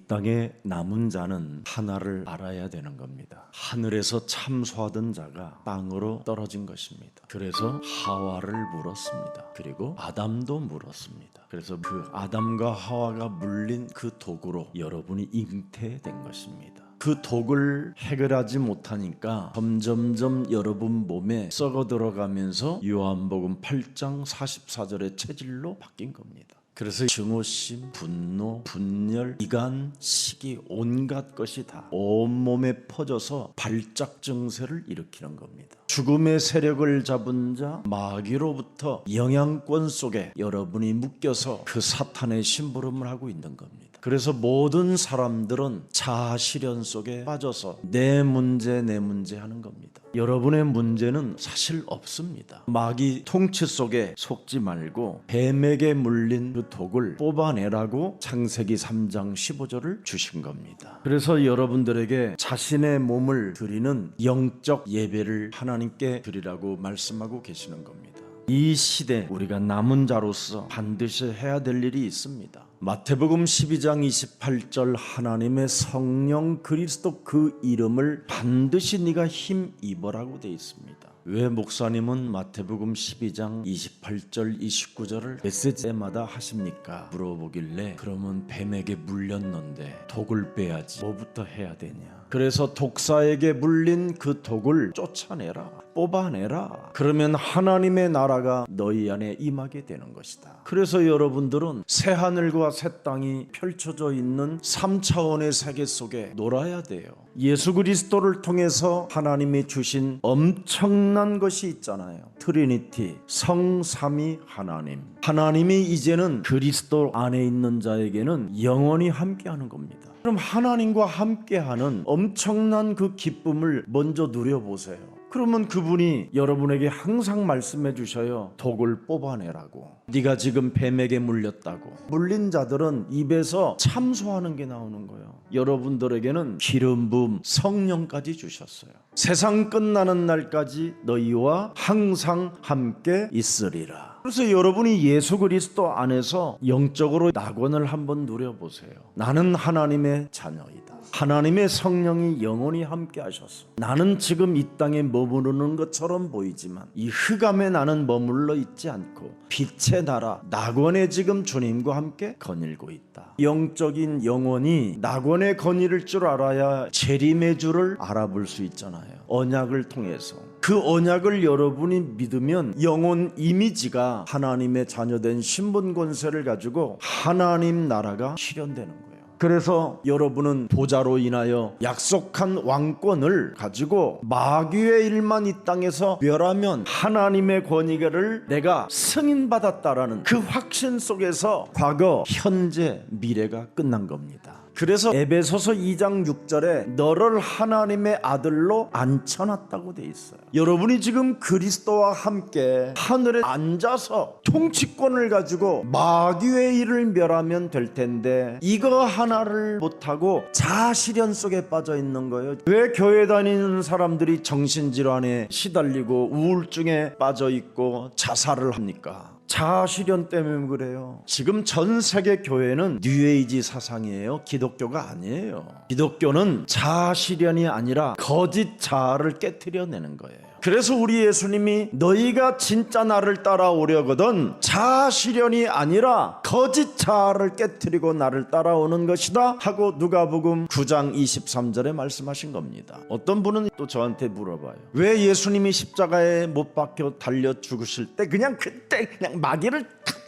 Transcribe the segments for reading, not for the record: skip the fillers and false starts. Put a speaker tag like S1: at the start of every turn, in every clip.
S1: 땅에 남은 자는 하나를 알아야 되는 겁니다. 하늘에서 참소하던 자가 땅으로 떨어진 것입니다. 그래서 하와를 물었습니다. 그리고 아담도 물었습니다. 그래서 그 아담과 하와가 물린 그 독으로 여러분이 잉태된 것입니다. 그 독을 해결하지 못하니까 점점점 여러분 몸에 썩어 들어가면서 요한복음 8장 44절의 체질로 바뀐 겁니다. 그래서 증오심, 분노, 분열, 이간, 시기 온갖 것이 다 온몸에 퍼져서 발작 증세를 일으키는 겁니다. 죽음의 세력을 잡은 자 마귀로부터 영향권 속에 여러분이 묶여서 그 사탄의 심부름을 하고 있는 겁니다. 그래서 모든 사람들은 자아 실현 속에 빠져서 내 문제 하는 겁니다. 여러분의 문제는 사실 없습니다. 마귀 통치 속에 속지 말고 뱀에게 물린 그 독을 뽑아내라고 창세기 3장 15절을 주신 겁니다. 그래서 여러분들에게 자신의 몸을 드리는 영적 예배를 하나님께 드리라고 말씀하고 계시는 겁니다. 이 시대 우리가 남은 자로서 반드시 해야 될 일이 있습니다. 마태복음 12장 28절 하나님의 성령 그리스도 그 이름을 반드시 네가 힘입어라고 되어 있습니다. 왜 목사님은 마태복음 12장 28절 29절을 메시지 때마다 하십니까? 물어보길래 그러면 뱀에게 물렸는데 독을 빼야지 뭐부터 해야 되냐? 그래서 독사에게 물린 그 독을 쫓아내라, 뽑아내라. 그러면 하나님의 나라가 너희 안에 임하게 되는 것이다. 그래서 여러분들은 새하늘과 새 땅이 펼쳐져 있는 3차원의 세계 속에 놀아야 돼요. 예수 그리스도를 통해서 하나님이 주신 엄청난 것이 있잖아요. 트리니티, 성삼위 하나님. 하나님이 이제는 그리스도 안에 있는 자에게는 영원히 함께하는 겁니다. 그럼 하나님과 함께하는 엄청난 그 기쁨을 먼저 누려보세요. 그러면 그분이 여러분에게 항상 말씀해 주셔요. 독을 뽑아내라고. 네가 지금 뱀에게 물렸다고. 물린 자들은 입에서 참소하는 게 나오는 거예요. 여러분들에게는 기름 부음 성령까지 주셨어요. 세상 끝나는 날까지 너희와 항상 함께 있으리라. 그래서 여러분이 예수 그리스도 안에서 영적으로 낙원을 한번 누려보세요. 나는 하나님의 자녀이다. 하나님의 성령이 영원히 함께 하셨어. 나는 지금 이 땅에 머무르는 것처럼 보이지만 이 흑암에 나는 머물러 있지 않고 빛의 나라 낙원에 지금 주님과 함께 거닐고 있다. 영적인 영혼이 낙원에 거닐을 줄 알아야 재림의 줄을 알아볼 수 있잖아요. 언약을 통해서. 그 언약을 여러분이 믿으면 영혼 이미지가 하나님의 자녀된 신분 권세를 가지고 하나님 나라가 실현되는 거예요. 그래서 여러분은 보좌로 인하여 약속한 왕권을 가지고 마귀의 일만 이 땅에서 멸하면 하나님의 권위를 내가 승인받았다라는 그 확신 속에서 과거, 현재, 미래가 끝난 겁니다. 그래서 에베소서 2장 6절에 너를 하나님의 아들로 앉혀놨다고 돼 있어요. 여러분이 지금 그리스도와 함께 하늘에 앉아서 통치권을 가지고 마귀의 일을 멸하면 될 텐데 이거 하나를 못하고 자아실현 속에 빠져 있는 거예요. 왜 교회 다니는 사람들이 정신질환에 시달리고 우울증에 빠져 있고 자살을 합니까? 자아실현 때문에 그래요. 지금 전 세계 교회는 뉴에이지 사상이에요. 기독교가 아니에요. 기독교는 자아실현이 아니라 거짓 자아를 깨트려내는 거예요. 그래서 우리 예수님이 너희가 진짜 나를 따라오려거든 자아실현이 아니라 거짓 자아를 깨트리고 나를 따라오는 것이다 하고 누가복음 9장 23절에 말씀하신 겁니다. 어떤 분은 또 저한테 물어봐요. 왜 예수님이 십자가에 못 박혀 달려 죽으실 때 그냥 그때 그냥 마귀를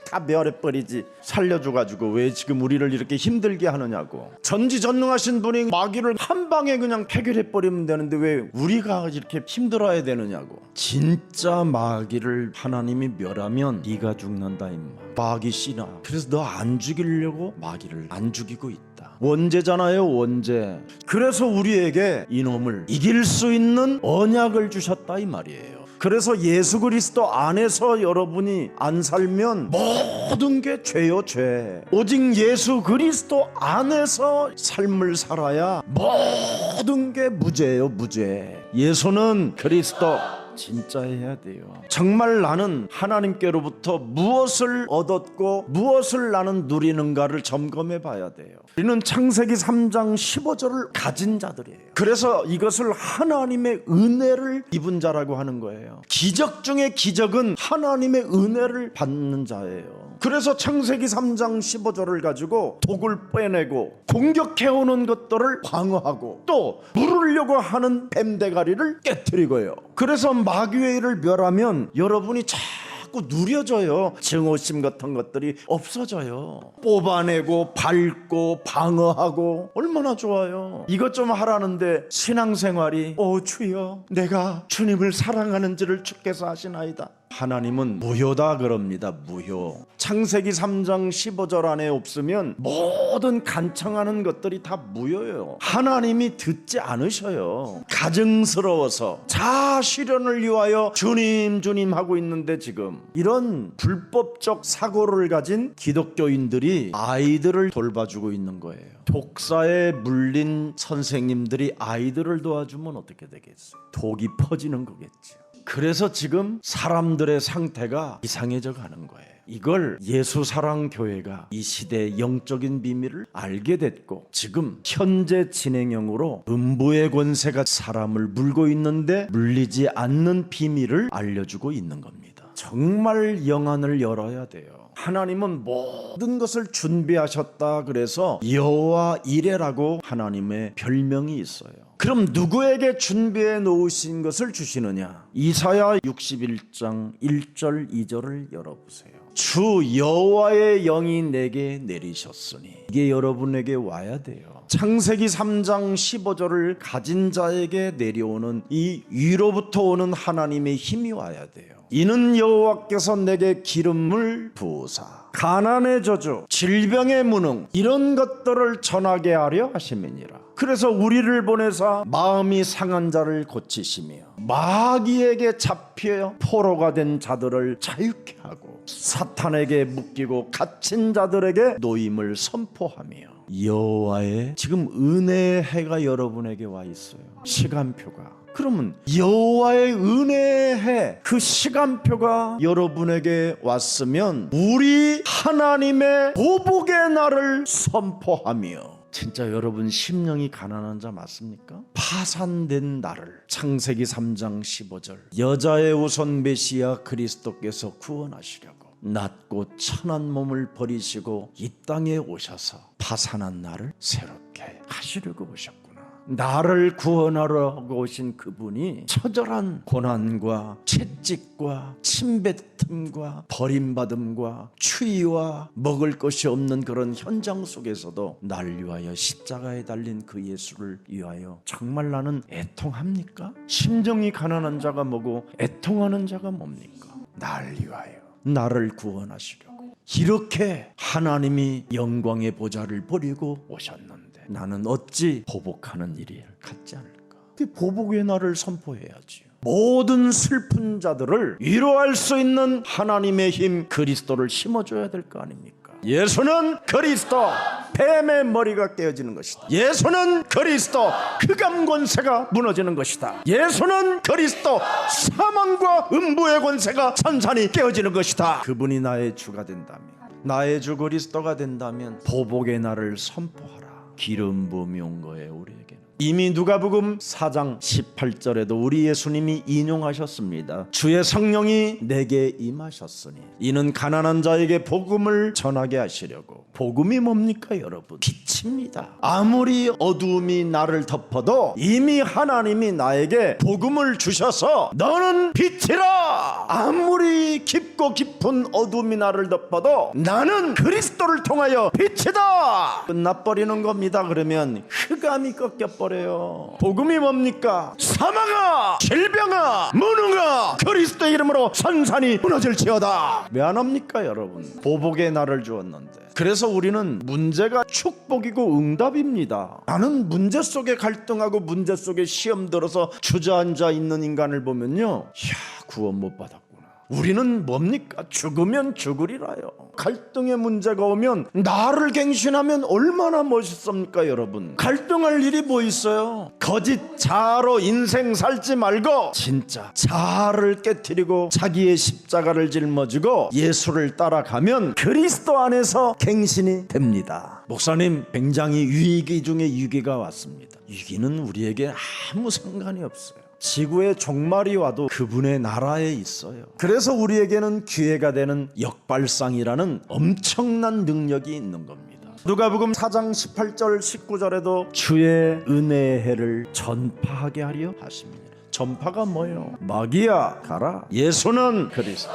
S1: 다 멸해버리지 살려줘가지고 왜 지금 우리를 이렇게 힘들게 하느냐고. 전지전능하신 분이 마귀를 한 방에 그냥 해결해버리면 되는데 왜 우리가 이렇게 힘들어야 되느냐고. 진짜 마귀를 하나님이 멸하면 네가 죽는다 임마. 마귀 씨나. 그래서 너 안 죽이려고 마귀를 안 죽이고 있다. 원죄잖아요, 원죄. 그래서 우리에게 이놈을 이길 수 있는 언약을 주셨다 이 말이에요. 그래서 예수 그리스도 안에서 여러분이 안 살면 모든 게 죄요, 죄. 오직 예수 그리스도 안에서 삶을 살아야 모든 게 무죄예요, 무죄. 예수는 그리스도 진짜 해야 돼요. 정말 나는 하나님께로부터 무엇을 얻었고 무엇을 나는 누리는가를 점검해 봐야 돼요. 우리는 창세기 3장 15절을 가진 자들이에요. 그래서 이것을 하나님의 은혜를 입은 자라고 하는 거예요. 기적 중에 기적은 하나님의 은혜를 받는 자예요. 그래서 창세기 3장 15절을 가지고 독을 빼내고 공격해오는 것들을 방어하고 또 물으려고 하는 뱀대가리를 깨뜨리고요. 그래서 마귀의 일을 멸하면 여러분이 자꾸 누려져요. 증오심 같은 것들이 없어져요. 뽑아내고 밟고 방어하고 얼마나 좋아요. 이것 좀 하라는데 신앙생활이 주여 내가 주님을 사랑하는지를 주께서 아시나이다. 하나님은 무효다 그럽니다. 무효. 창세기 3장 15절 안에 없으면 모든 간청하는 것들이 다 무효예요. 하나님이 듣지 않으셔요. 가증스러워서 자아실현을 위하여 주님 주님 하고 있는데 지금 이런 불법적 사고를 가진 기독교인들이 아이들을 돌봐주고 있는 거예요. 독사에 물린 선생님들이 아이들을 도와주면 어떻게 되겠어요? 독이 퍼지는 거겠죠. 그래서 지금 사람들의 상태가 이상해져 가는 거예요. 이걸 예수사랑교회가 이 시대의 영적인 비밀을 알게 됐고 지금 현재 진행형으로 음부의 권세가 사람을 물고 있는데 물리지 않는 비밀을 알려주고 있는 겁니다. 정말 영안을 열어야 돼요. 하나님은 모든 것을 준비하셨다. 그래서 여호와 이레라고 하나님의 별명이 있어요. 그럼 누구에게 준비해 놓으신 것을 주시느냐? 이사야 61장 1절 2절을 열어보세요. 주 여호와의 영이 내게 내리셨으니 이게 여러분에게 와야 돼요. 창세기 3장 15절을 가진 자에게 내려오는 이 위로부터 오는 하나님의 힘이 와야 돼요. 이는 여호와께서 내게 기름을 부으사 가난의 저주, 질병의 무능 이런 것들을 전하게 하려 하심이니라. 그래서 우리를 보내사 마음이 상한 자를 고치시며 마귀에게 잡혀 포로가 된 자들을 자유케 하고 사탄에게 묶이고 갇힌 자들에게 노임을 선포하며 여호와의 지금 은혜의 해가 여러분에게 와 있어요. 시간표가. 그러면 여호와의 은혜의 해, 그 시간표가 여러분에게 왔으면 우리 하나님의 보복의 날을 선포하며 진짜 여러분 심령이 가난한 자 맞습니까? 파산된 나를 창세기 3장 15절 여자의 우선 메시아 그리스도께서 구원하시려고 낮고 천한 몸을 버리시고 이 땅에 오셔서 파산한 나를 새롭게 하시려고 오셨고 나를 구원하러 오신 그분이 처절한 고난과 채찍과 침뱉음과 버림받음과 추위와 먹을 것이 없는 그런 현장 속에서도 날 위하여 십자가에 달린 그 예수를 위하여 정말 나는 애통합니까? 심정이 가난한 자가 뭐고 애통하는 자가 뭡니까? 날 위하여 나를 구원하시려고 이렇게 하나님이 영광의 보좌를 버리고 오셨는데 나는 어찌 보복하는 일을 갖지 않을까? 그 보복의 날을 선포해야지. 모든 슬픈 자들을 위로할 수 있는 하나님의 힘 그리스도를 심어줘야 될 거 아닙니까? 예수는 그리스도 뱀의 머리가 깨어지는 것이다. 예수는 그리스도 흑암 권세가 무너지는 것이다. 예수는 그리스도 사망과 음부의 권세가 산산이 깨어지는 것이다. 그분이 나의 주가 된다면 나의 주 그리스도가 된다면 보복의 날을 선포하라. 기름 부음이 온 거예요. 우리에게는 이미 누가복음 4장 18절에도 우리 예수님이 인용하셨습니다. 주의 성령이 내게 임하셨으니 이는 가난한 자에게 복음을 전하게 하시려고. 복음이 뭡니까 여러분? 빛입니다. 아무리 어두움이 나를 덮어도 이미 하나님이 나에게 복음을 주셔서 너는 빛이라. 아무리 깊고 깊은 어두움이 나를 덮어도 나는 그리스도를 통하여 빛이다. 끝나버리는 겁니다. 그러면 흑암이 꺾여버려요. 복음이 뭡니까? 사망아 질병아 무능아 그리스도의 이름으로 산산이 무너질지어다. 왜 안 합니까 여러분? 보복의 날을 주었는데. 그래서 우리는 문제가 축복이고 응답입니다. 나는 문제 속에 갈등하고 문제 속에 시험 들어서 주저앉아 있는 인간을 보면요, 이야 구원 못 받았구나. 우리는 뭡니까? 죽으면 죽으리라요. 갈등의 문제가 오면 나를 갱신하면 얼마나 멋있습니까 여러분? 갈등할 일이 뭐 있어요? 거짓 자아로 인생 살지 말고 진짜 자아를 깨트리고 자기의 십자가를 짊어지고 예수를 따라가면 그리스도 안에서 갱신이 됩니다. 목사님, 굉장히 위기 중에 위기가 왔습니다. 위기는 우리에게 아무 상관이 없어요. 지구의 종말이 와도 그분의 나라에 있어요. 그래서 우리에게는 기회가 되는 역발상이라는 엄청난 능력이 있는 겁니다. 누가복음 4장 18절 19절에도 주의 은혜의 해를 전파하게 하려 하십니다. 전파가 뭐예요? 마귀야 가라. 예수는 그리스도,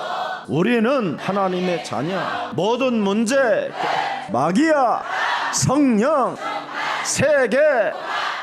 S1: 우리는 하나님의 자녀. 모든 문제 마귀야, 성령, 세계,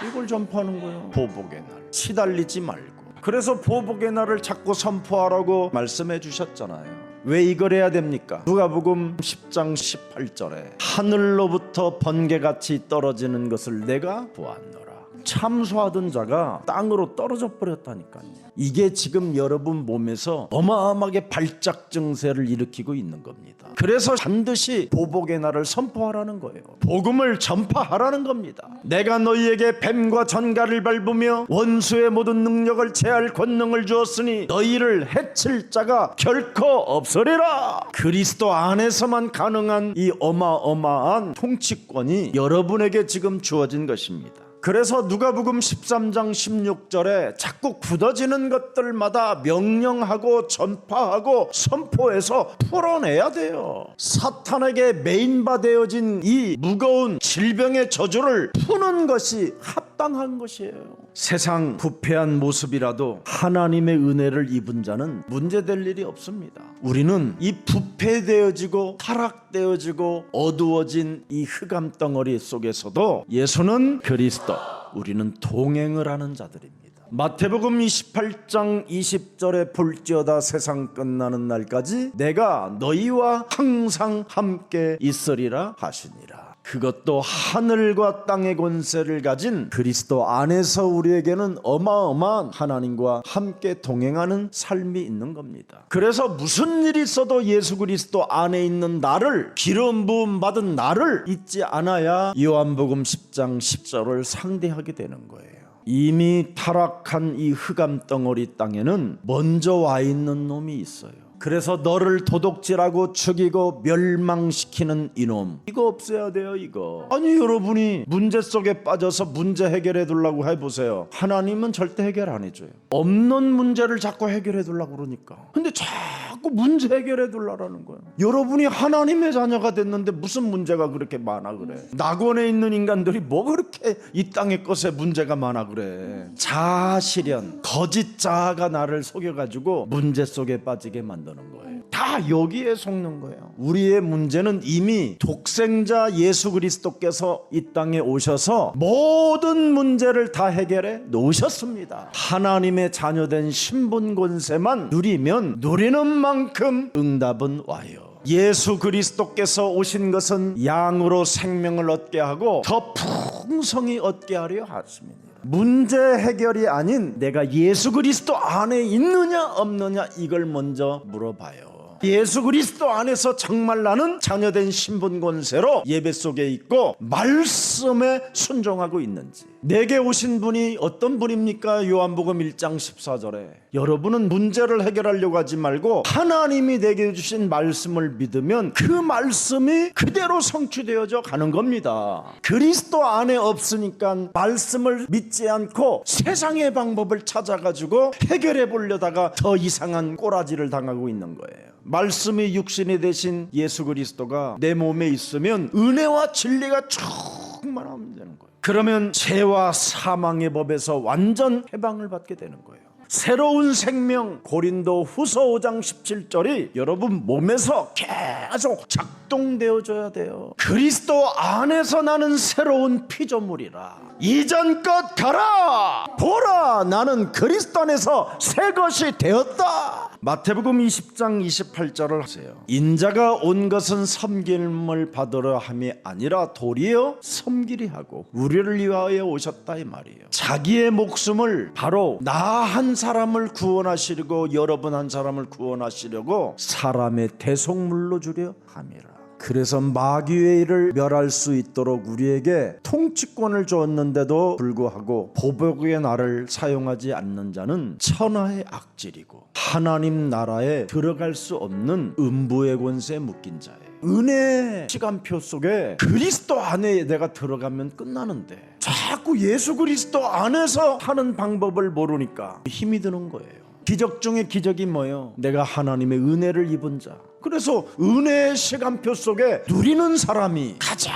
S1: 이걸 전파하는 거예요. 보복의 날 시달리지 말고. 그래서 보복의 날을 자꾸 선포하라고 말씀해 주셨잖아요. 왜 이걸 해야 됩니까? 누가복음 10장 18절에 하늘로부터 번개같이 떨어지는 것을 내가 보았노라. 참소하던 자가 땅으로 떨어져 버렸다니까요. 이게 지금 여러분 몸에서 어마어마하게 발작 증세를 일으키고 있는 겁니다. 그래서 반드시 보복의 날을 선포하라는 거예요. 복음을 전파하라는 겁니다. 내가 너희에게 뱀과 전갈을 밟으며 원수의 모든 능력을 제할 권능을 주었으니 너희를 해칠 자가 결코 없으리라. 그리스도 안에서만 가능한 이 어마어마한 통치권이 여러분에게 지금 주어진 것입니다. 그래서 누가복음 13장 16절에 자꾸 굳어지는 것들마다 명령하고 전파하고 선포해서 풀어내야 돼요. 사탄에게 메인바되어진 이 무거운 질병의 저주를 푸는 것이 합당한 것이에요. 세상 부패한 모습이라도 하나님의 은혜를 입은 자는 문제될 일이 없습니다. 우리는 이 부패되어지고 타락되어지고 어두워진 이 흑암 덩어리 속에서도 예수는 그리스도, 우리는 동행을 하는 자들입니다. 마태복음 28장 20절에 볼지어다 세상 끝나는 날까지 내가 너희와 항상 함께 있으리라 하시니라. 그것도 하늘과 땅의 권세를 가진 그리스도 안에서 우리에게는 어마어마한 하나님과 함께 동행하는 삶이 있는 겁니다. 그래서 무슨 일이 있어도 예수 그리스도 안에 있는 나를, 기름 부음 받은 나를 잊지 않아야 요한복음 10장 10절을 상대하게 되는 거예요. 이미 타락한 이 흑암 덩어리 땅에는 먼저 와 있는 놈이 있어요. 그래서 너를 도둑질하고 죽이고 멸망시키는 이놈, 이거 없애야 돼요. 이거 아니, 여러분이 문제 속에 빠져서 문제 해결해 두려고 해보세요. 하나님은 절대 해결 안 해줘요. 없는 문제를 자꾸 해결해 두려고 그러니까. 근데 자꾸 문제 해결해 두려라는 거예요. 여러분이 하나님의 자녀가 됐는데 무슨 문제가 그렇게 많아 그래? 낙원에 있는 인간들이 뭐 그렇게 이 땅의 것에 문제가 많아 그래? 자아 실현, 거짓 자아가 나를 속여가지고 문제 속에 빠지게 만드는 거예요. 다 여기에 속는 거예요. 우리의 문제는 이미 독생자 예수 그리스도께서 이 땅에 오셔서 모든 문제를 다 해결해 놓으셨습니다. 하나님의 자녀된 신분 권세만 누리면 누리는 만큼 응답은 와요. 예수 그리스도께서 오신 것은 양으로 생명을 얻게 하고 더 풍성히 얻게 하려 하십니다. 문제 해결이 아닌 내가 예수 그리스도 안에 있느냐 없느냐, 이걸 먼저 물어봐요. 예수 그리스도 안에서 정말 나는 자녀된 신분 권세로 예배 속에 있고 말씀에 순종하고 있는지. 내게 오신 분이 어떤 분입니까? 요한복음 1장 14절에 여러분은 문제를 해결하려고 하지 말고 하나님이 내게 주신 말씀을 믿으면 그 말씀이 그대로 성취되어져 가는 겁니다. 그리스도 안에 없으니까 말씀을 믿지 않고 세상의 방법을 찾아가지고 해결해 보려다가 더 이상한 꼬라지를 당하고 있는 거예요. 말씀이 육신이 되신 예수 그리스도가 내 몸에 있으면 은혜와 진리가 충만하면 되는 거예요. 그러면 죄와 사망의 법에서 완전 해방을 받게 되는 거예요. 새로운 생명, 고린도 후서 5장 17절이 여러분 몸에서 계속 작동되어져야 돼요. 그리스도 안에서 나는 새로운 피조물이라. 이전 것 가라, 보라, 나는 그리스도 안에서 새 것이 되었다. 마태복음 20장 28절을 하세요. 인자가 온 것은 섬김을 받으려 함이 아니라 도리어 섬기리 하고 우리를 위하여 오셨다, 이 말이에요. 자기의 목숨을 바로 나 한 사람을 구원하시려고, 여러분 한 사람을 구원하시려고 사람의 대속물로 주려 함이라. 그래서 마귀의 일을 멸할 수 있도록 우리에게 통치권을 주었는데도 불구하고 보복의 날을 사용하지 않는 자는 천하의 악질이고 하나님 나라에 들어갈 수 없는 음부의 권세에 묶인 자예요. 은혜의 시간표 속에 그리스도 안에 내가 들어가면 끝나는데 자꾸 예수 그리스도 안에서 하는 방법을 모르니까 힘이 드는 거예요. 기적 중에 기적이 뭐예요? 내가 하나님의 은혜를 입은 자. 그래서 은혜의 시간표 속에 누리는 사람이 가장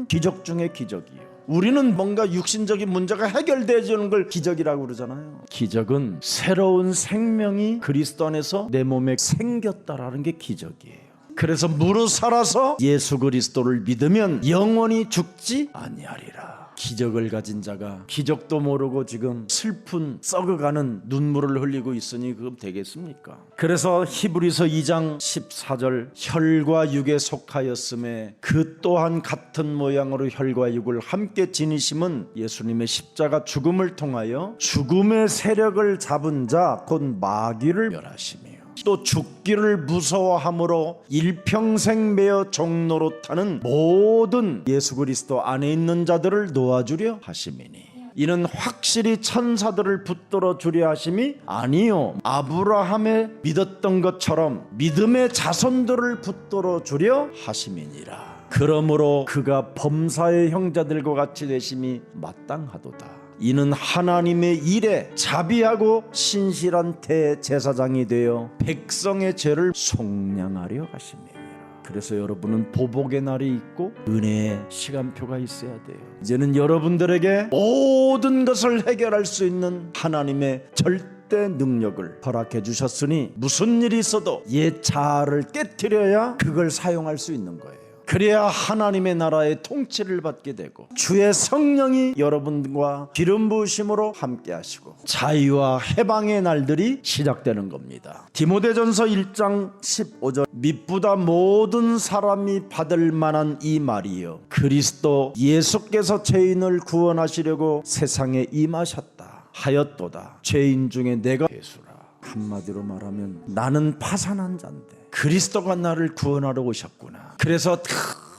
S1: 기적 중에 기적이에요. 우리는 뭔가 육신적인 문제가 해결되어지는 걸 기적이라고 그러잖아요. 기적은 새로운 생명이 그리스도 안에서 내 몸에 생겼다라는 게 기적이에요. 그래서 무릇 살아서 예수 그리스도를 믿으면 영원히 죽지 아니하리라. 기적을 가진 자가 기적도 모르고 지금 슬픈 썩어가는 눈물을 흘리고 있으니 그럼 되겠습니까? 그래서 히브리서 2장 14절 혈과 육에 속하였음에 그 또한 같은 모양으로 혈과 육을 함께 지니심은 예수님의 십자가 죽음을 통하여 죽음의 세력을 잡은 자 곧 마귀를 멸하심이요 또 죽기를 무서워함으로 일평생 매어 종노릇 하는 모든 예수 그리스도 안에 있는 자들을 놓아주려 하심이니 이는 확실히 천사들을 붙들어 주려 하심이 아니요 아브라함의 믿었던 것처럼 믿음의 자손들을 붙들어 주려 하심이니라. 그러므로 그가 범사의 형제들과 같이 되심이 마땅하도다. 이는 하나님의 일에 자비하고 신실한 대제사장이 되어 백성의 죄를 속량하려 하심이니라. 그래서 여러분은 보복의 날이 있고 은혜의 시간표가 있어야 돼요. 이제는 여러분들에게 모든 것을 해결할 수 있는 하나님의 절대 능력을 허락해 주셨으니 무슨 일이 있어도 옛 자아를 깨트려야 그걸 사용할 수 있는 거예요. 그래야 하나님의 나라의 통치를 받게 되고 주의 성령이 여러분과 기름 부으심으로 함께 하시고 자유와 해방의 날들이 시작되는 겁니다. 디모데전서 1장 15절 mit보다 모든 사람이 받을 만한 이 말이요 그리스도 예수께서 죄인을 구원하시려고 세상에 임하셨다 하였도다. 죄인 중에 내가 예수라. 한마디로 말하면 나는 파산한 자인데 그리스도가 나를 구원하러 오셨구나. 그래서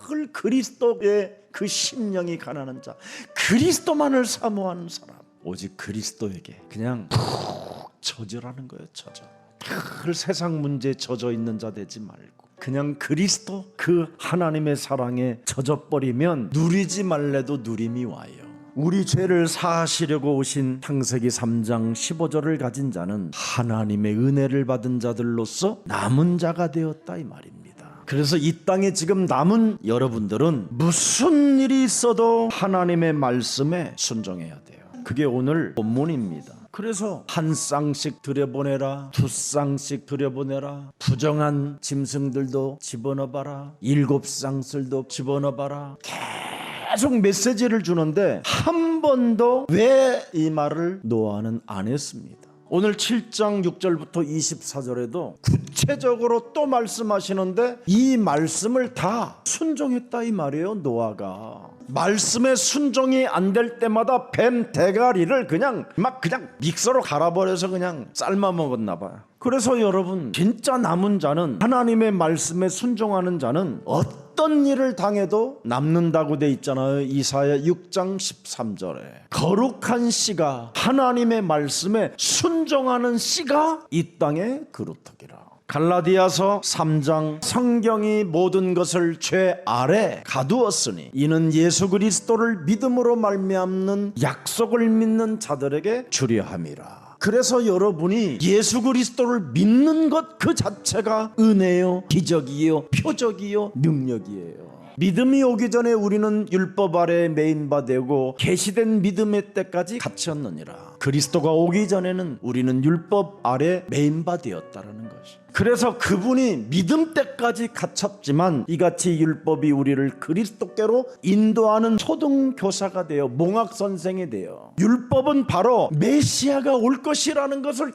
S1: 늘 그리스도의 그 심령이 가난한 자, 그리스도만을 사모하는 사람, 오직 그리스도에게 그냥 푹 젖으라는 거예요. 젖어. 늘 세상 문제에 젖어 있는 자 되지 말고 그냥 그리스도 그 하나님의 사랑에 젖어버리면 누리지 말래도 누림이 와요. 우리 죄를 사하시려고 오신 창세기 3장 15절을 가진 자는 하나님의 은혜를 받은 자들로서 남은 자가 되었다 이 말입니다. 그래서 이 땅에 지금 남은 여러분들은 무슨 일이 있어도 하나님의 말씀에 순종해야 돼요. 그게 오늘 본문입니다. 그래서 한 쌍씩 들여보내라, 두 쌍씩 들여보내라, 부정한 짐승들도 집어넣어봐라, 7쌍쓸도 집어넣어봐라. 계속 메시지를 주는데 한 번도 왜 이 말을 노아는 안 했습니다. 오늘 7장 6절부터 24절에도 구체적으로 또 말씀하시는데 이 말씀을 다 순종했다 이 말이에요. 노아가 말씀에 순종이 안 될 때마다 뱀 대가리를 그냥 믹서로 갈아버려서 그냥 삶아 먹었나 봐요. 그래서 여러분 진짜 남은 자는 하나님의 말씀에 순종하는 자는 어떤 일을 당해도 남는다고 돼 있잖아요. 이사야 6장 13절에 거룩한 씨가 하나님의 말씀에 순종하는 씨가 이 땅의 그루터기라. 갈라디아서 3장 성경이 모든 것을 죄 아래 가두었으니 이는 예수 그리스도를 믿음으로 말미암는 약속을 믿는 자들에게 주려 함이라. 그래서 여러분이 예수 그리스도를 믿는 것 그 자체가 은혜요, 기적이요, 표적이요, 능력이에요. 믿음이 오기 전에 우리는 율법 아래 매인 바 되고 계시된 믿음의 때까지 갇혔느니라. 그리스도가 오기 전에는 우리는 율법 아래 매인 바 되었다라는 것이. 그래서 그분이 믿음 때까지 갇혔지만 이같이 율법이 우리를 그리스도께로 인도하는 초등교사가 되어 몽학 선생이 되어 율법은 바로 메시아가 올 것이라는 것을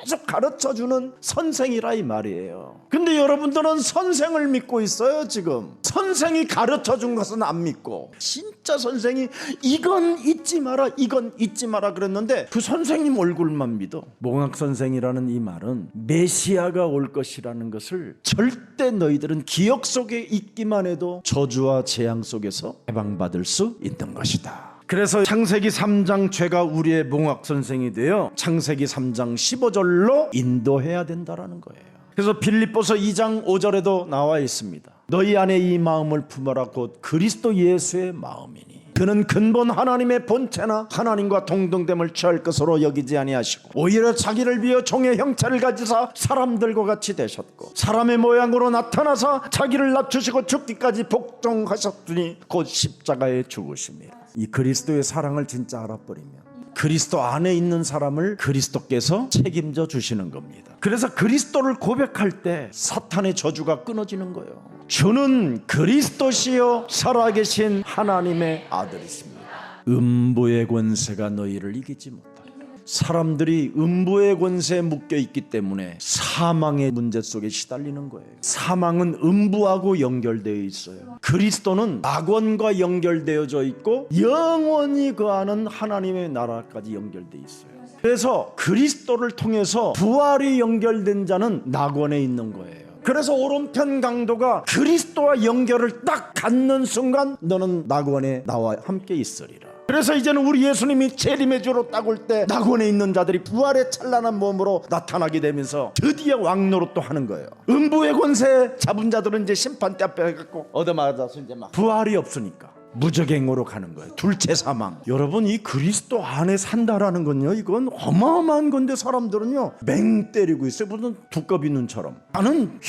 S1: 계속 가르쳐주는 선생이라 이 말이에요. 근데 여러분들은 선생을 믿고 있어요. 지금 선생이 가르쳐준 것은 안 믿고, 진짜 선생이 이건 잊지 마라, 이건 잊지 마라 그랬는데 그 선생님 얼굴만 믿어. 몽학 선생이라는 이 말은 메시아가 올 것이라는 것을 절대 너희들은 기억 속에 있기만 해도 저주와 재앙 속에서 해방받을 수 있는 것이다. 그래서 창세기 3장 죄가 우리의 몽학 선생이 되어 창세기 3장 15절로 인도해야 된다라는 거예요. 그래서 빌립보서 2장 5절에도 나와 있습니다. 너희 안에 이 마음을 품어라 곧 그리스도 예수의 마음이니 그는 근본 하나님의 본체나 하나님과 동등됨을 취할 것으로 여기지 아니하시고 오히려 자기를 비어 종의 형체를 가지사 사람들과 같이 되셨고 사람의 모양으로 나타나사 자기를 낮추시고 죽기까지 복종하셨으니 곧 십자가에 죽으심이라. 이 그리스도의 사랑을 진짜 알아버리면 그리스도 안에 있는 사람을 그리스도께서 책임져 주시는 겁니다. 그래서 그리스도를 고백할 때 사탄의 저주가 끊어지는 거예요. 주는 그리스도시요 살아계신 하나님의 아들이십니다. 음부의 권세가 너희를 이기지 못하리라. 사람들이 음부의 권세에 묶여 있기 때문에 사망의 문제 속에 시달리는 거예요. 사망은 음부하고 연결되어 있어요. 그리스도는 낙원과 연결되어져 있고 영원히 거하는 하나님의 나라까지 연결되어 있어요. 그래서 그리스도를 통해서 부활이 연결된 자는 낙원에 있는 거예요. 그래서 오른편 강도가 그리스도와 연결을 딱 갖는 순간 너는 낙원에 나와 함께 있으리라. 그래서 이제는 우리 예수님이 재림의 주로 딱 올 때 낙원에 있는 자들이 부활의 찬란한 몸으로 나타나게 되면서 드디어 왕노릇도 하는 거예요. 음부의 권세 잡은 자들은 이제 심판대 앞에 갖고 얻어맞아서 이제 막 부활이 없으니까 무적행으로 가는 거예요. 둘째 사망. 여러분, 이 그리스도 안에 산다라는 건요, 이건 어마어마한 건데 사람들은요 맹 때리고 있어요. 무슨 두꺼비 눈처럼. 나는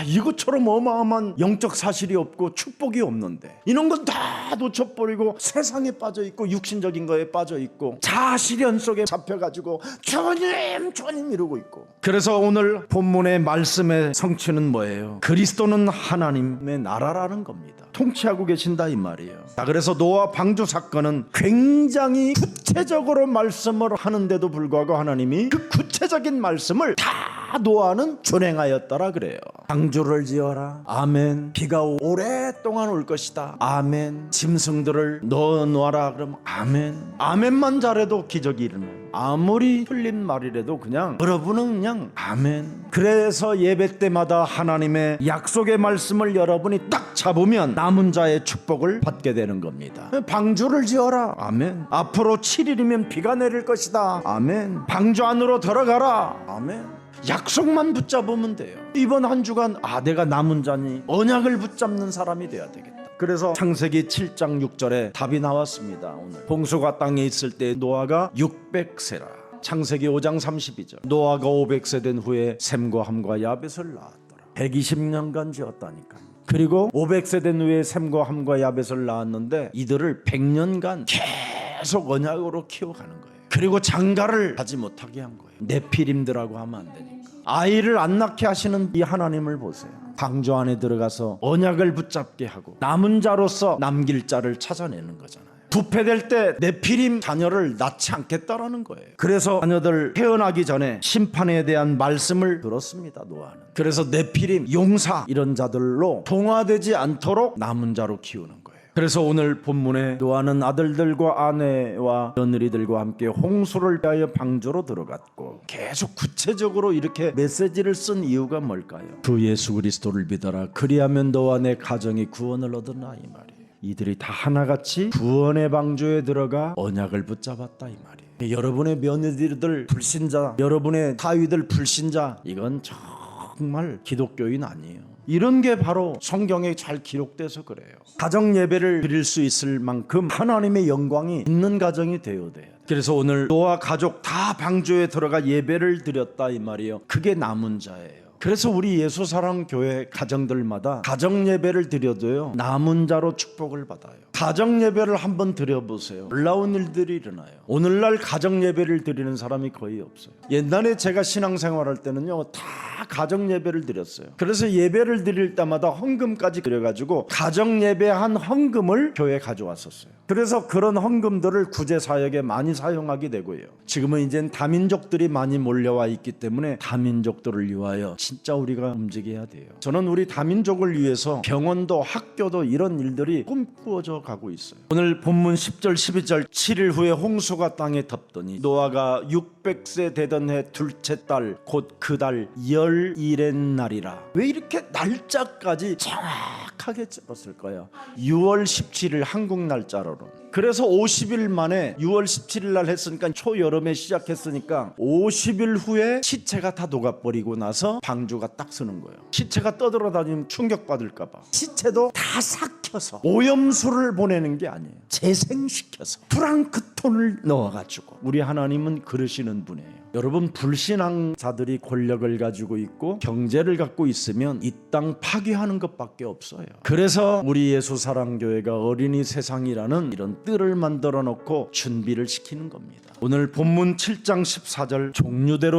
S1: 이것처럼 어마어마한 영적 사실이 없고 축복이 없는데 이런 건 다 놓쳐버리고 세상에 빠져있고 육신적인 거에 빠져있고 자아실현 속에 잡혀가지고 주님 이러고 있고. 그래서 오늘 본문의 말씀의 성취는 뭐예요? 그리스도는 하나님의 나라라는 겁니다. 통치하고 계신다 이 말이에요. 자, 그래서 노아 방주 사건은 굉장히 구체적으로 말씀을 하는데도 불구하고 하나님이 그 구체적인 말씀을 다 노아는 준행하였더라 그래요. 방주를 지어라. 아멘. 비가 오랫동안 올 것이다. 아멘. 짐승들을 넣어 놓아라. 그럼 아멘. 아멘만 잘해도 기적이 일어나요. 아무리 틀린 말이라도 그냥 여러분은 그냥 아멘. 그래서 예배 때마다 하나님의 약속의 말씀을 여러분이 딱 잡으면 남은 자의 축복을 받게 되는 겁니다. 방주를 지어라. 아멘. 앞으로 7일이면 비가 내릴 것이다. 아멘. 방주 안으로 들어가라. 아멘. 약속만 붙잡으면 돼요. 이번 한 주간 내가 남은 자니 언약을 붙잡는 사람이 돼야 되겠다. 그래서 창세기 7장 6절에 답이 나왔습니다. 오늘 홍수가 땅에 있을 때 노아가 600세라. 창세기 5장 32절 노아가 500세 된 후에 셈과 함과 야벳을 낳았더라. 120년간 지었다니까. 그리고 500세 된 후에 셈과 함과 야벳을 낳았는데 이들을 100년간 계속 언약으로 키워가는 거예요. 그리고 장가를 하지 못하게 한 거예요. 네피림들하고 하면 안 되니까. 아이를 안 낳게 하시는 이 하나님을 보세요. 방주 안에 들어가서 언약을 붙잡게 하고 남은 자로서 남길 자를 찾아내는 거잖아요. 부패될 때 네피림 자녀를 낳지 않겠다라는 거예요. 그래서 자녀들 태어나기 전에 심판에 대한 말씀을 들었습니다. 노아는. 그래서 네피림, 용사 이런 자들로 동화되지 않도록 남은 자로 키우는 거예요. 그래서 오늘 본문에 노아는 아들들과 아내와 며느리들과 함께 홍수를 위하여 방주로 들어갔고, 계속 구체적으로 이렇게 메시지를 쓴 이유가 뭘까요? 주 예수 그리스도를 믿어라. 그리하면 너와 내 가정이 구원을 얻으나 이 말이에요. 이들이 다 하나같이 구원의 방주에 들어가 언약을 붙잡았다 이 말이에요. 여러분의 며느리들 불신자, 여러분의 사위들 불신자, 이건 정말 기독교인 아니에요. 이런 게 바로 성경에 잘 기록돼서 그래요. 가정 예배를 드릴 수 있을 만큼 하나님의 영광이 있는 가정이 되어야 돼요. 그래서 오늘 노아 가족 다 방주에 들어가 예배를 드렸다 이 말이에요. 그게 남은 자예요. 그래서 우리 예수사랑교회 가정들마다 가정 예배를 드려도요 남은 자로 축복을 받아요. 가정 예배를 한번 드려보세요. 놀라운 일들이 일어나요. 오늘날 가정 예배를 드리는 사람이 거의 없어요. 옛날에 제가 신앙생활할 때는요, 다 가정 예배를 드렸어요. 그래서 예배를 드릴 때마다 헌금까지 드려가지고 가정 예배한 헌금을 교회에 가져왔었어요. 그래서 그런 헌금들을 구제 사역에 많이 사용하게 되고요. 지금은 이젠 다민족들이 많이 몰려와 있기 때문에 다민족들을 위하여 진짜 우리가 움직여야 돼요. 저는 우리 다민족을 위해서 병원도 학교도 이런 일들이 꿈꾸어져 가고 있어요. 오늘 본문 10절 12절 7일 후에 홍수가 땅에 덮더니 노아가 600세 되던 해 둘째 달 곧 그 달 열일의 날이라. 왜 이렇게 날짜까지 정확하게 잡았을까요? 6월 17일 한국 날짜로는. 그래서 50일 만에 6월 17일 날 했으니까 초여름에 시작했으니까 50일 후에 시체가 다 녹아버리고 나서 방주가 딱 서는 거예요. 시체가 떠돌아다니면 충격받을까 봐 시체도 다 삭혀서 오염수를 보내는 게 아니에요. 재생시켜서 프랑크톤을 넣어가지고. 우리 하나님은 그러시는 분이에요. 여러분, 불신앙자들이 권력을 가지고 있고 경제를 갖고 있으면 이 땅 파괴하는 것밖에 없어요. 그래서 우리 예수사랑교회가 어린이 세상이라는 이런 뜰을 만들어 놓고 준비를 시키는 겁니다. 오늘 본문 7장 14절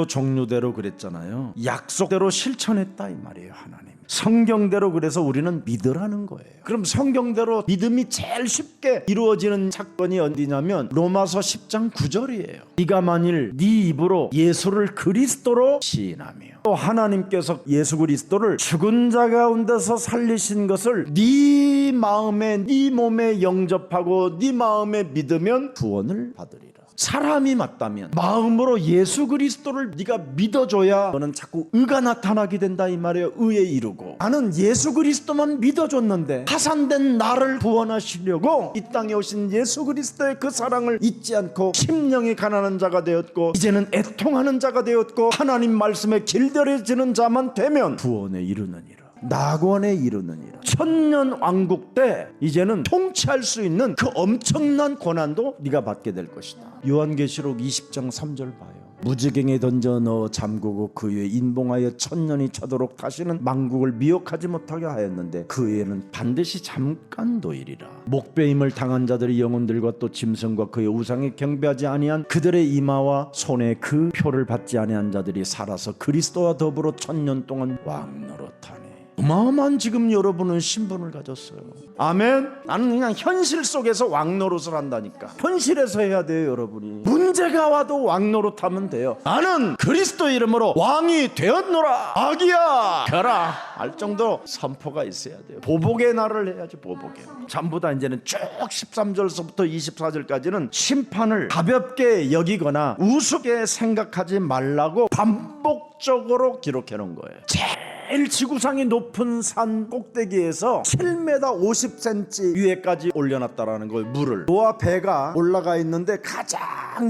S1: 종류대로 그랬잖아요. 약속대로 실천했다 이 말이에요. 하나님 성경대로. 그래서 우리는 믿으라는 거예요. 그럼 성경대로 믿음이 제일 쉽게 이루어지는 사건이 어디냐면 로마서 10장 9절이에요. 네가 만일 네 입으로 예수를 그리스도로 시인하며 또 하나님께서 예수 그리스도를 죽은 자 가운데서 살리신 것을 네 마음에 네 몸에 영접하고 네 마음에 믿으면 구원을 받으리라. 사람이 맞다면 마음으로 예수 그리스도를 네가 믿어줘야 너는 자꾸 의가 나타나게 된다 이 말이에요. 의에 이르고. 나는 예수 그리스도만 믿어줬는데 파산된 나를 구원하시려고 이 땅에 오신 예수 그리스도의 그 사랑을 잊지 않고 심령이 가난한 자가 되었고 이제는 애통하는 자가 되었고 하나님 말씀에 길들여지는 자만 되면 구원에 이르느니라. 낙원에 이르느니라. 천년 왕국 때 이제는 통치할 수 있는 그 엄청난 고난도 네가 받게 될 것이다. 요한계시록 20장 3절 봐요. 무지갱에 던져 넣어 잠그고 그 위에 인봉하여 천년이 차도록 다시는 만국을 미혹하지 못하게 하였는데 그 위에는 반드시 잠깐도이리라. 목배임을 당한 자들의 영혼들과 또 짐승과 그의 우상에 경배하지 아니한 그들의 이마와 손에 그 표를 받지 아니한 자들이 살아서 그리스도와 더불어 천년 동안 왕노릇하니. 어마어마한 지금 여러분은 신분을 가졌어요. 아멘. 나는 그냥 현실 속에서 왕노릇을 한다니까. 현실에서 해야 돼요. 여러분이 문제가 와도 왕노릇하면 돼요. 나는 그리스도 이름으로 왕이 되었노라. 아기야 가라 알 정도로 선포가 있어야 돼요. 보복의 날을 해야지. 보복의 전부 다 이제는 쭉 13절서부터 24절까지는 심판을 가볍게 여기거나 우습게 생각하지 말라고 반복적으로 기록해 놓은 거예요. 제일 지구상이 높은 산 꼭대기에서 7m 50cm 위에까지 올려놨다라는 거예요. 물을. 노아 배가 올라가 있는데 가장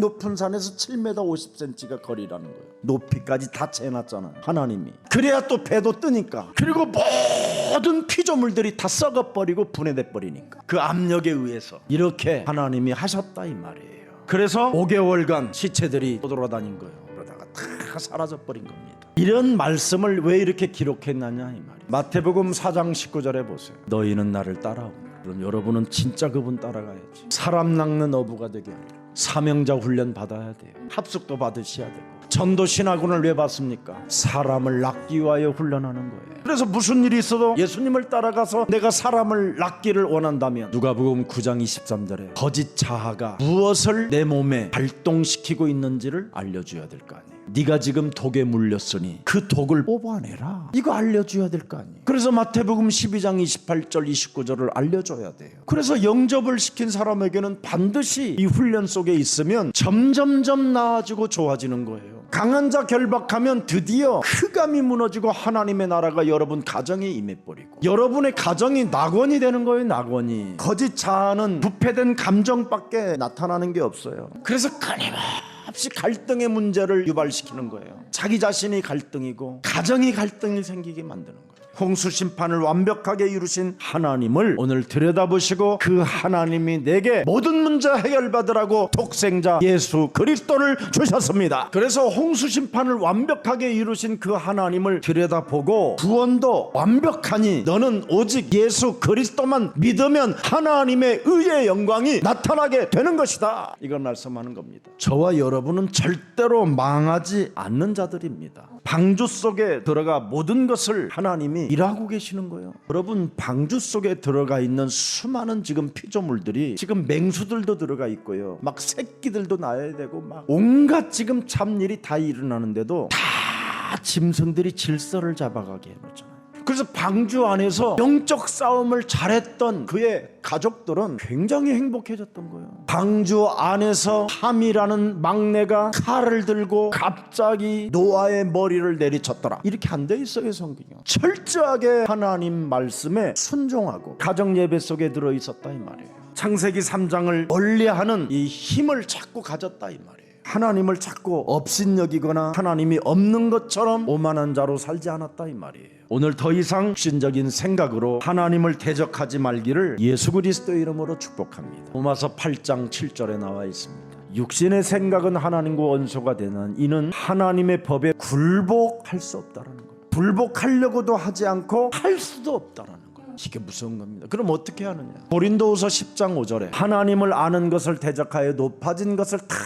S1: 높은 산에서 7m 50cm가 거리라는 거예요. 높이까지 다 재놨잖아요. 하나님이. 그래야 또 배도 뜨니까. 그리고 모든 피조물들이 다 썩어버리고 분해돼 버리니까. 그 압력에 의해서 이렇게 하나님이 하셨다 이 말이에요. 그래서 5개월간 시체들이 돌아다닌 거예요. 그러다가 다 사라져버린 겁니다. 이런 말씀을 왜 이렇게 기록했느냐 이 말이에요. 마태복음 4장 19절에 보세요. 너희는 나를 따라오라. 그럼 여러분은 진짜 그분 따라가야지. 사람 낚는 어부가 되게 하리라. 사명자 훈련 받아야 돼요. 합숙도 받으셔야 되고. 전도 신학원을 왜 받습니까? 사람을 낚기 위하여 훈련하는 거예요. 그래서 무슨 일이 있어도 예수님을 따라가서 내가 사람을 낚기를 원한다면 누가복음 9장 23절에 거짓 자아가 무엇을 내 몸에 발동시키고 있는지를 알려줘야 될 거 아니에요. 네가 지금 독에 물렸으니 그 독을 뽑아내라. 이거 알려줘야 될 거 아니에요. 그래서 마태복음 12장 28절 29절을 알려줘야 돼요. 그래서 영접을 시킨 사람에게는 반드시 이 훈련 속에 있으면 점점점 나아지고 좋아지는 거예요. 강한 자 결박하면 드디어 흑암이 무너지고 하나님의 나라가 여러분 가정에 임해버리고 여러분의 가정이 낙원이 되는 거예요. 낙원이. 거짓 자아는 부패된 감정밖에 나타나는 게 없어요. 그래서 끊임없이 갈등의 문제를 유발시키는 거예요. 자기 자신이 갈등이고 가정이 갈등이 생기게 만드는 거예요. 홍수 심판을 완벽하게 이루신 하나님을 오늘 들여다보시고 그 하나님이 내게 모든 문제 해결받으라고 독생자 예수 그리스도를 주셨습니다. 그래서 홍수 심판을 완벽하게 이루신 그 하나님을 들여다보고 구원도 완벽하니 너는 오직 예수 그리스도만 믿으면 하나님의 의의 영광이 나타나게 되는 것이다. 이걸 말씀하는 겁니다. 저와 여러분은 절대로 망하지 않는 자들입니다. 방주 속에 들어가 모든 것을 하나님이 일하고 계시는 거예요. 여러분, 방주 속에 들어가 있는 수많은 지금 피조물들이 지금 맹수들도 들어가 있고요, 막 새끼들도 낳아야 되고 막 온갖 지금 참일이 다 일어나는데도 다 짐승들이 질서를 잡아가게 해놓잖아요. 그래서 방주 안에서 영적 싸움을 잘했던 그의 가족들은 굉장히 행복해졌던 거예요. 방주 안에서 함이라는 막내가 칼을 들고 갑자기 노아의 머리를 내리쳤더라, 이렇게 안 돼 있어요. 성경이 철저하게 하나님 말씀에 순종하고 가정 예배 속에 들어 있었다 이 말이에요. 창세기 3장을 멀리하는 이 힘을 찾고 가졌다 이 말이에요. 하나님을 찾고 업신여기거나 하나님이 없는 것처럼 오만한 자로 살지 않았다 이 말이에요. 오늘 더 이상 육신적인 생각으로 하나님을 대적하지 말기를 예수 그리스도의 이름으로 축복합니다. 로마서 8장 7절에 나와 있습니다. 육신의 생각은 하나님과 원수가 되는 이는 하나님의 법에 굴복할 수 없다라는 거예요. 굴복하려고도 하지 않고 할 수도 없다라는 거예요. 이게 무서운 겁니다. 그럼 어떻게 하느냐? 고린도후서 10장 5절에 하나님을 아는 것을 대적하여 높아진 것을 다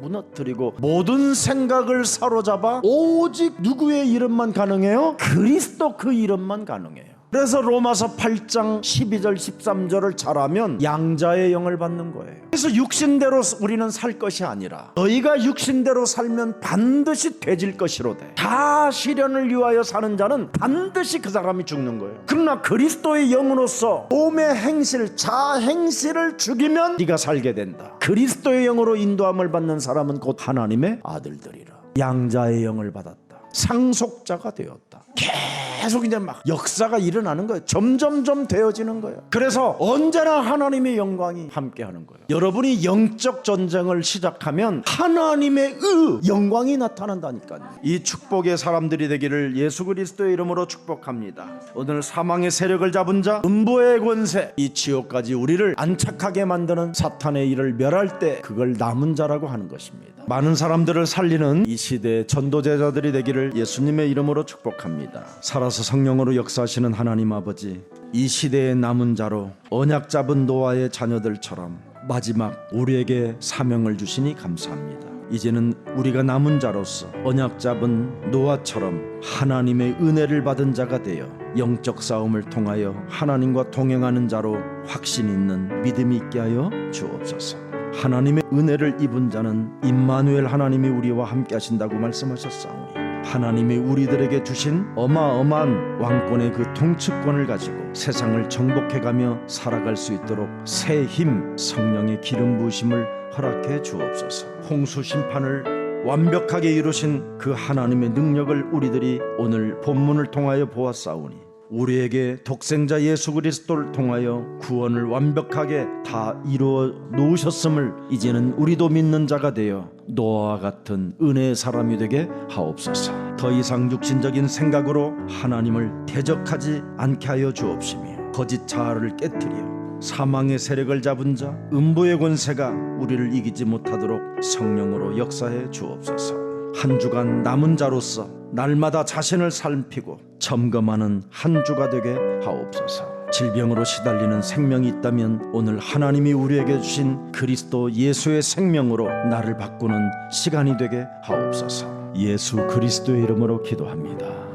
S1: 무너뜨리고 모든 생각을 사로잡아 오직 누구의 이름만 가능해요? 그리스도 그 이름만 가능해요. 그래서 로마서 8장 12절 13절을 잘하면 양자의 영을 받는 거예요. 그래서 육신대로 우리는 살 것이 아니라 너희가 육신대로 살면 반드시 되질 것이로되 다 시련을 위하여 사는 자는 반드시 그 사람이 죽는 거예요. 그러나 그리스도의 영으로서 몸의 행실, 자행실을 죽이면 네가 살게 된다. 그리스도의 영으로 인도함을 받는 사람은 곧 하나님의 아들들이라. 양자의 영을 받았다. 상속자가 되었다. 계속 이제 막 역사가 일어나는 거예요. 점점점 되어지는 거예요. 그래서 언제나 하나님의 영광이 함께하는 거예요. 여러분이 영적 전쟁을 시작하면 하나님의 영광이 나타난다니까요. 이 축복의 사람들이 되기를 예수 그리스도의 이름으로 축복합니다. 오늘 사망의 세력을 잡은 자, 음부의 권세, 이 지옥까지 우리를 안착하게 만드는 사탄의 일을 멸할 때 그걸 남은 자라고 하는 것입니다. 많은 사람들을 살리는 이 시대의 전도제자들이 되기를 예수님의 이름으로 축복합니다. 살아서 성령으로 역사하시는 하나님 아버지, 이 시대의 남은 자로 언약 잡은 노아의 자녀들처럼 마지막 우리에게 사명을 주시니 감사합니다. 이제는 우리가 남은 자로서 언약 잡은 노아처럼 하나님의 은혜를 받은 자가 되어 영적 싸움을 통하여 하나님과 동행하는 자로 확신 있는 믿음이 있게 하여 주옵소서. 하나님의 은혜를 입은 자는 임마누엘 하나님이 우리와 함께 하신다고 말씀하셨사오니 하나님이 우리들에게 주신 어마어마한 왕권의 그 통치권을 가지고 세상을 정복해가며 살아갈 수 있도록 새 힘, 성령의 기름 부으심을 허락해 주옵소서. 홍수 심판을 완벽하게 이루신 그 하나님의 능력을 우리들이 오늘 본문을 통하여 보았사오니 우리에게 독생자 예수 그리스도를 통하여 구원을 완벽하게 다 이루어 놓으셨음을 이제는 우리도 믿는 자가 되어 노아와 같은 은혜의 사람이 되게 하옵소서. 더 이상 육신적인 생각으로 하나님을 대적하지 않게 하여 주옵시며 거짓 자아를 깨뜨려 사망의 세력을 잡은 자, 음부의 권세가 우리를 이기지 못하도록 성령으로 역사해 주옵소서. 한 주간 남은 자로서 날마다 자신을 살피고 점검하는 한 주가 되게 하옵소서. 질병으로 시달리는 생명이 있다면 오늘 하나님이 우리에게 주신 그리스도 예수의 생명으로 나를 바꾸는 시간이 되게 하옵소서. 예수 그리스도의 이름으로 기도합니다.